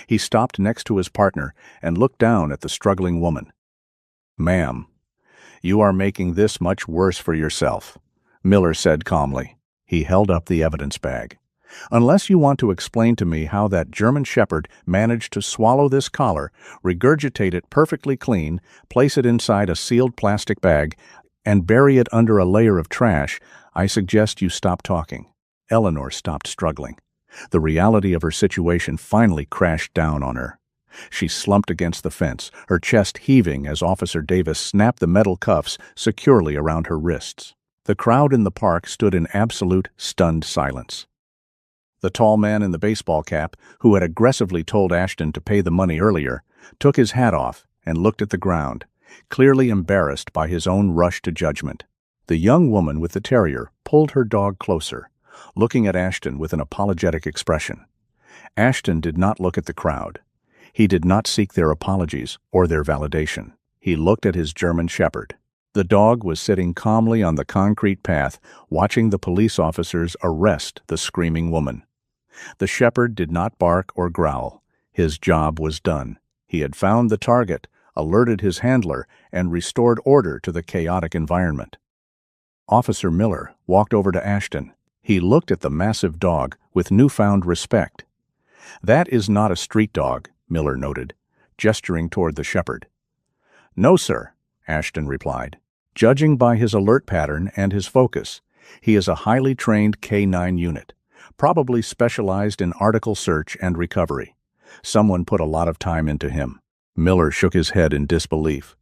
He stopped next to his partner and looked down at the struggling woman. "Ma'am, you are making this much worse for yourself," Miller said calmly. He held up the evidence bag. "Unless you want to explain to me how that German Shepherd managed to swallow this collar, regurgitate it perfectly clean, place it inside a sealed plastic bag, and bury it under a layer of trash, I suggest you stop talking." Eleanor stopped struggling. The reality of her situation finally crashed down on her. She slumped against the fence, her chest heaving as Officer Davis snapped the metal cuffs securely around her wrists. The crowd in the park stood in absolute, stunned silence. The tall man in the baseball cap, who had aggressively told Ashton to pay the money earlier, took his hat off and looked at the ground, clearly embarrassed by his own rush to judgment. The young woman with the terrier pulled her dog closer, looking at Ashton with an apologetic expression. Ashton did not look at the crowd. He did not seek their apologies or their validation. He looked at his German Shepherd. The dog was sitting calmly on the concrete path, watching the police officers arrest the screaming woman. The Shepherd did not bark or growl. His job was done. He had found the target, alerted his handler, and restored order to the chaotic environment. Officer Miller walked over to Ashton. He looked at the massive dog with newfound respect. "That is not a street dog," Miller noted, gesturing toward the Shepherd. "No, sir," Ashton replied. "Judging by his alert pattern and his focus, he is a highly trained K9 unit, probably specialized in article search and recovery. Someone put a lot of time into him." Miller shook his head in disbelief.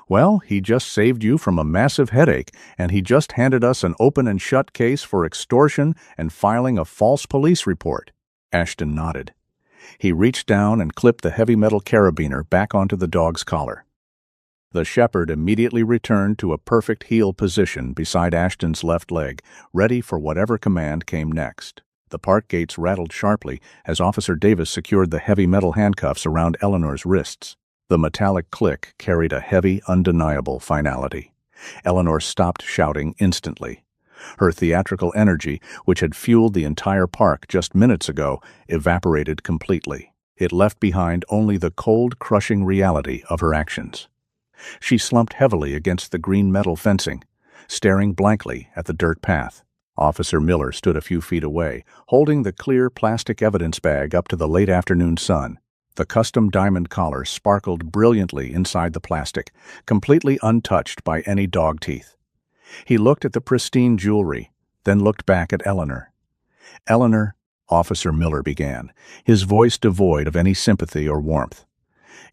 "Well, he just saved you from a massive headache, and he just handed us an open and shut case for extortion and filing a false police report." Ashton nodded. He reached down and clipped the heavy metal carabiner back onto the dog's collar. The Shepherd immediately returned to a perfect heel position beside Ashton's left leg, ready for whatever command came next. The park gates rattled sharply as Officer Davis secured the heavy metal handcuffs around Eleanor's wrists. The metallic click carried a heavy, undeniable finality. Eleanor stopped shouting instantly. Her theatrical energy, which had fueled the entire park just minutes ago, evaporated completely. It left behind only the cold, crushing reality of her actions. She slumped heavily against the green metal fencing, staring blankly at the dirt path. Officer Miller stood a few feet away, holding the clear plastic evidence bag up to the late afternoon sun. The custom diamond collar sparkled brilliantly inside the plastic, completely untouched by any dog teeth. He looked at the pristine jewelry, then looked back at Eleanor. "Eleanor," Officer Miller began, his voice devoid of any sympathy or warmth,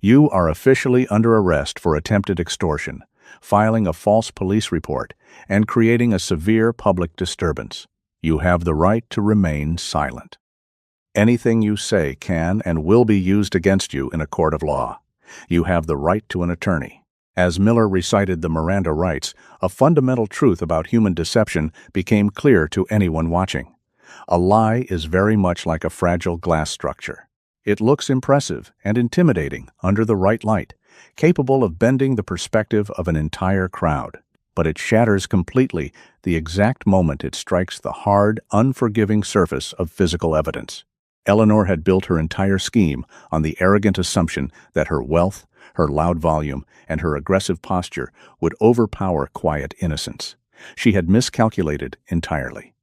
"you are officially under arrest for attempted extortion, filing a false police report, and creating a severe public disturbance. You have the right to remain silent. Anything you say can and will be used against you in a court of law. You have the right to an attorney." As Miller recited the Miranda rights, a fundamental truth about human deception became clear to anyone watching. A lie is very much like a fragile glass structure. It looks impressive and intimidating under the right light, capable of bending the perspective of an entire crowd. But it shatters completely the exact moment it strikes the hard, unforgiving surface of physical evidence. Eleanor had built her entire scheme on the arrogant assumption that her wealth, her loud volume, and her aggressive posture would overpower quiet innocence. She had miscalculated entirely.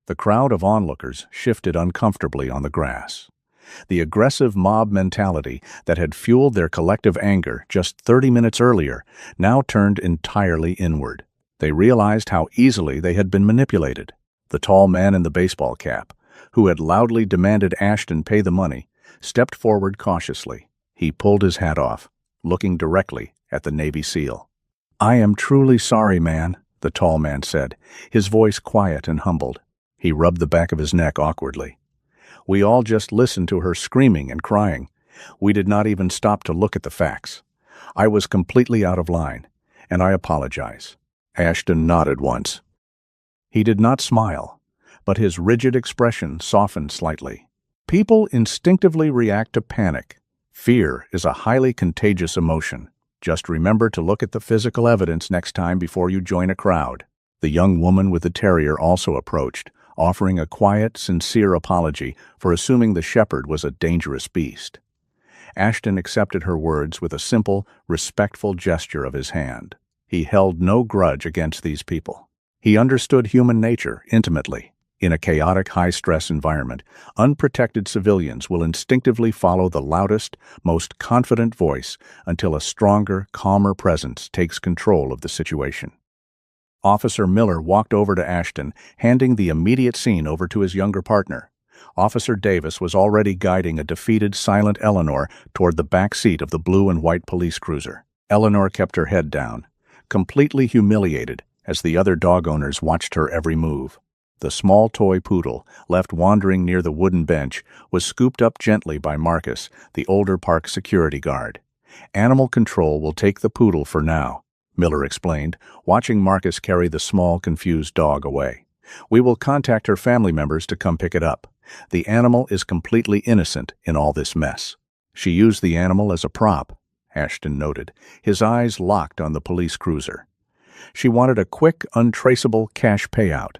The crowd of onlookers shifted uncomfortably on the grass. The aggressive mob mentality that had fueled their collective anger just 30 minutes earlier now turned entirely inward. They realized how easily they had been manipulated. The tall man in the baseball cap, who had loudly demanded Ashton pay the money, stepped forward cautiously. He pulled his hat off, looking directly at the Navy SEAL. "I am truly sorry, man," the tall man said, his voice quiet and humbled. He rubbed the back of his neck awkwardly. "We all just listened to her screaming and crying. We did not even stop to look at the facts. I was completely out of line, and I apologize." Ashton nodded once. He did not smile, but his rigid expression softened slightly. People instinctively react to panic. Fear is a highly contagious emotion. Just remember to look at the physical evidence next time before you join a crowd. The young woman with the terrier also approached, offering a quiet, sincere apology for assuming the shepherd was a dangerous beast. Ashton accepted her words with a simple, respectful gesture of his hand. He held no grudge against these people. He understood human nature intimately. In a chaotic, high-stress environment, unprotected civilians will instinctively follow the loudest, most confident voice until a stronger, calmer presence takes control of the situation. Officer Miller walked over to Ashton, handing the immediate scene over to his younger partner. Officer Davis was already guiding a defeated, silent Eleanor toward the back seat of the blue and white police cruiser. Eleanor kept her head down, completely humiliated as the other dog owners watched her every move. The small toy poodle, left wandering near the wooden bench, was scooped up gently by Marcus, the older park security guard. "Animal control will take the poodle for now," Miller explained, watching Marcus carry the small, confused dog away. "We will contact her family members to come pick it up. The animal is completely innocent in all this mess." "She used the animal as a prop," Ashton noted, his eyes locked on the police cruiser. "She wanted a quick, untraceable cash payout.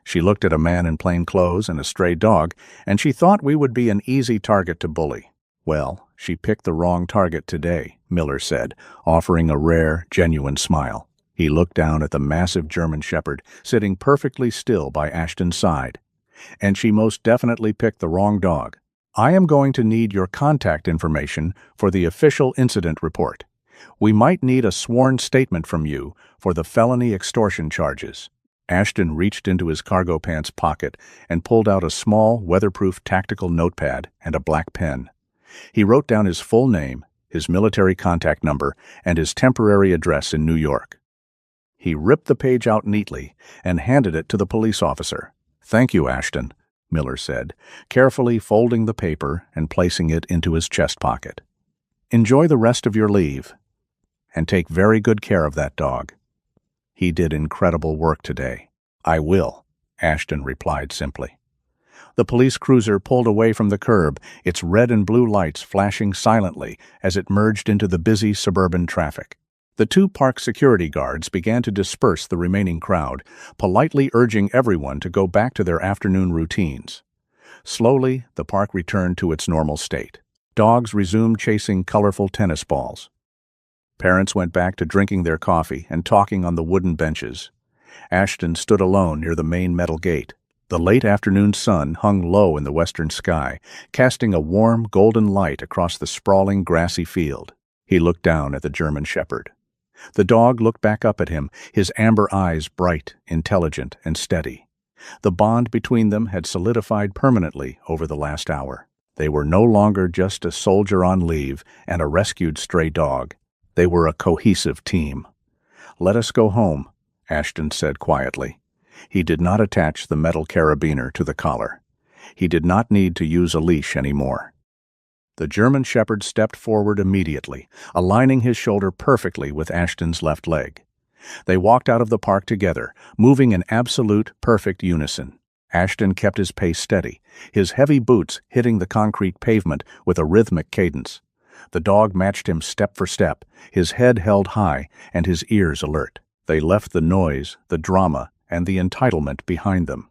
She looked at a man in plain clothes and a stray dog, and she thought we would be an easy target to bully." "Well, she picked the wrong target today," Miller said, offering a rare, genuine smile. He looked down at the massive German shepherd sitting perfectly still by Ashton's side. "And she most definitely picked the wrong dog. I am going to need your contact information for the official incident report. We might need a sworn statement from you for the felony extortion charges." Ashton reached into his cargo pants pocket and pulled out a small, weatherproof tactical notepad and a black pen. He wrote down his full name, his military contact number, and his temporary address in New York. He ripped the page out neatly and handed it to the police officer. "Thank you, Ashton," Miller said, carefully folding the paper and placing it into his chest pocket. "Enjoy the rest of your leave, and take very good care of that dog. He did incredible work today." "I will," Ashton replied simply. The police cruiser pulled away from the curb, its red and blue lights flashing silently as it merged into the busy suburban traffic. The two park security guards began to disperse the remaining crowd, politely urging everyone to go back to their afternoon routines. Slowly, the park returned to its normal state. Dogs resumed chasing colorful tennis balls. Parents went back to drinking their coffee and talking on the wooden benches. Ashton stood alone near the main metal gate. The late afternoon sun hung low in the western sky, casting a warm, golden light across the sprawling grassy field. He looked down at the German shepherd. The dog looked back up at him, his amber eyes bright, intelligent, and steady. The bond between them had solidified permanently over the last hour. They were no longer just a soldier on leave and a rescued stray dog. They were a cohesive team. "Let us go home," Ashton said quietly. He did not attach the metal carabiner to the collar. He did not need to use a leash anymore. The German shepherd stepped forward immediately, aligning his shoulder perfectly with Ashton's left leg. They walked out of the park together, moving in absolute, perfect unison. Ashton kept his pace steady, his heavy boots hitting the concrete pavement with a rhythmic cadence. The dog matched him step for step, his head held high and his ears alert. They left the noise, the drama, and the entitlement behind them.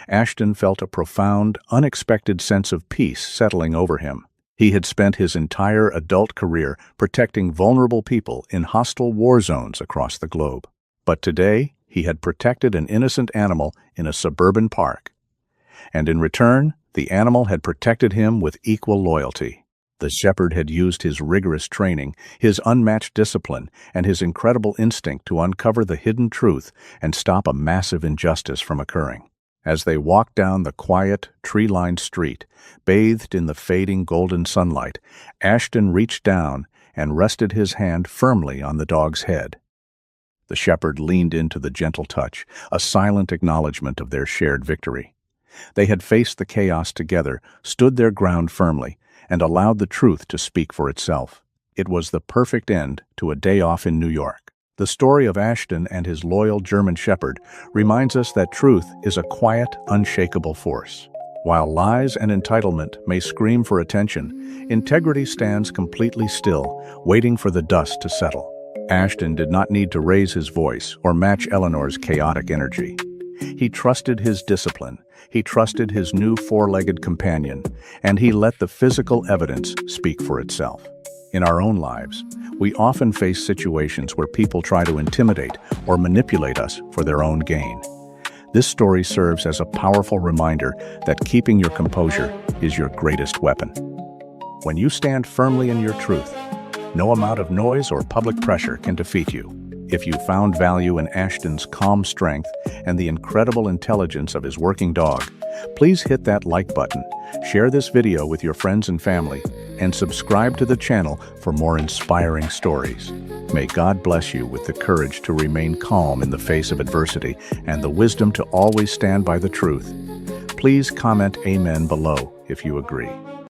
Ashton felt a profound, unexpected sense of peace settling over him. He had spent his entire adult career protecting vulnerable people in hostile war zones across the globe. But today, he had protected an innocent animal in a suburban park. And in return, the animal had protected him with equal loyalty. The shepherd had used his rigorous training, his unmatched discipline, and his incredible instinct to uncover the hidden truth and stop a massive injustice from occurring. As they walked down the quiet, tree-lined street, bathed in the fading golden sunlight, Ashton reached down and rested his hand firmly on the dog's head. The shepherd leaned into the gentle touch, a silent acknowledgement of their shared victory. They had faced the chaos together, stood their ground firmly, and allowed the truth to speak for itself. It was the perfect end to a day off in New York. The story of Ashton and his loyal German shepherd reminds us that truth is a quiet, unshakable force. While lies and entitlement may scream for attention, integrity stands completely still, waiting for the dust to settle. Ashton did not need to raise his voice or match Eleanor's chaotic energy. He trusted his discipline, he trusted his new four-legged companion, and he let the physical evidence speak for itself. In our own lives, we often face situations where people try to intimidate or manipulate us for their own gain. This story serves as a powerful reminder that keeping your composure is your greatest weapon. When you stand firmly in your truth, no amount of noise or public pressure can defeat you. If you found value in Ashton's calm strength and the incredible intelligence of his working dog, please hit that like button, share this video with your friends and family, and subscribe to the channel for more inspiring stories. May God bless you with the courage to remain calm in the face of adversity and the wisdom to always stand by the truth. Please comment Amen below if you agree.